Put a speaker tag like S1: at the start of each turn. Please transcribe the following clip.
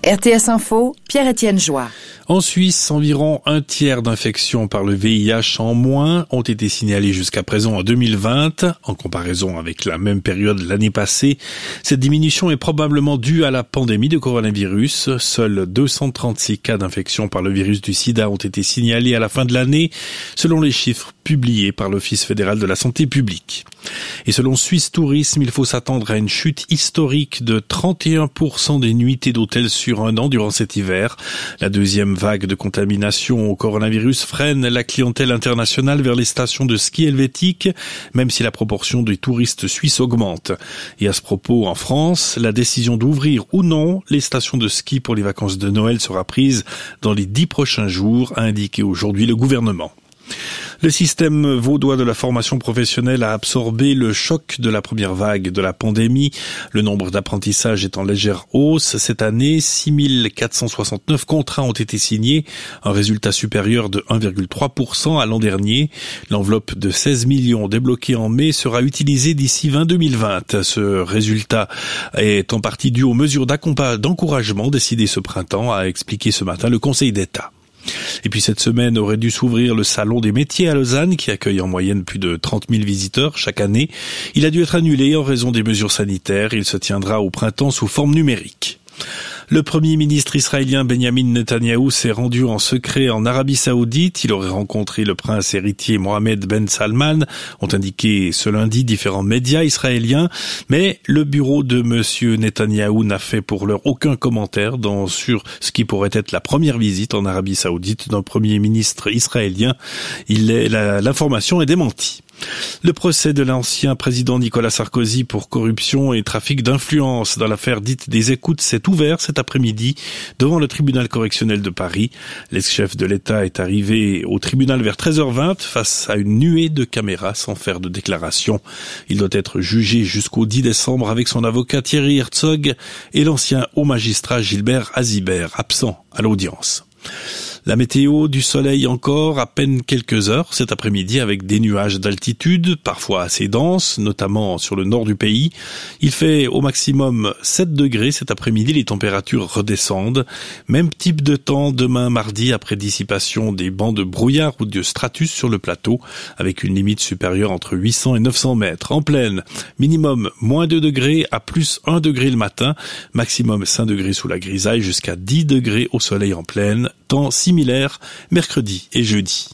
S1: RTS Info, Pierre-Étienne Joie.
S2: En Suisse, environ un tiers d'infections par le VIH en moins ont été signalées jusqu'à présent en 2020, en comparaison avec la même période l'année passée. Cette diminution est probablement due à la pandémie de coronavirus. Seuls 236 cas d'infection par le virus du sida ont été signalés à la fin de l'année, selon les chiffres publiés par l'Office fédéral de la santé publique. Et selon Suisse Tourisme, il faut s'attendre à une chute historique de 31% des nuitées d'hôtels sur un an durant cet hiver. La deuxième vague de contamination au coronavirus freine la clientèle internationale vers les stations de ski helvétiques, même si la proportion des touristes suisses augmente. Et à ce propos, en France, la décision d'ouvrir ou non les stations de ski pour les vacances de Noël sera prise dans les 10 prochains jours, a indiqué aujourd'hui le gouvernement. Le système vaudois de la formation professionnelle a absorbé le choc de la première vague de la pandémie. Le nombre d'apprentissages est en légère hausse. Cette année, 6469 contrats ont été signés, un résultat supérieur de 1,3% à l'an dernier. L'enveloppe de 16 millions débloquée en mai sera utilisée d'ici 2020. Ce résultat est en partie dû aux mesures d'encouragement décidées ce printemps, a expliqué ce matin le Conseil d'État. Et puis cette semaine aurait dû s'ouvrir le Salon des métiers à Lausanne, qui accueille en moyenne plus de 30 000 visiteurs chaque année. Il a dû être annulé en raison des mesures sanitaires. Il se tiendra au printemps sous forme numérique. Le premier ministre israélien Benjamin Netanyahou s'est rendu en secret en Arabie Saoudite. Il aurait rencontré le prince héritier Mohammed Ben Salman, ont indiqué ce lundi différents médias israéliens. Mais le bureau de monsieur Netanyahou n'a fait pour l'heure aucun commentaire sur ce qui pourrait être la première visite en Arabie Saoudite d'un premier ministre israélien. L'information est démentie. Le procès de l'ancien président Nicolas Sarkozy pour corruption et trafic d'influence dans l'affaire dite des écoutes s'est ouvert cet après-midi devant le tribunal correctionnel de Paris. L'ex-chef de l'État est arrivé au tribunal vers 13h20 face à une nuée de caméras sans faire de déclaration. Il doit être jugé jusqu'au 10 décembre avec son avocat Thierry Herzog et l'ancien haut magistrat Gilbert Azibert, absent à l'audience. La météo, du soleil encore, à peine quelques heures cet après-midi avec des nuages d'altitude, parfois assez denses, notamment sur le nord du pays. Il fait au maximum 7 degrés cet après-midi, les températures redescendent. Même type de temps demain mardi après dissipation des bancs de brouillard ou de stratus sur le plateau, avec une limite supérieure entre 800 et 900 mètres. En plaine, minimum moins 2 degrés à plus 1 degré le matin, maximum 5 degrés sous la grisaille jusqu'à 10 degrés au soleil en plaine. Temps similaire mercredi et jeudi.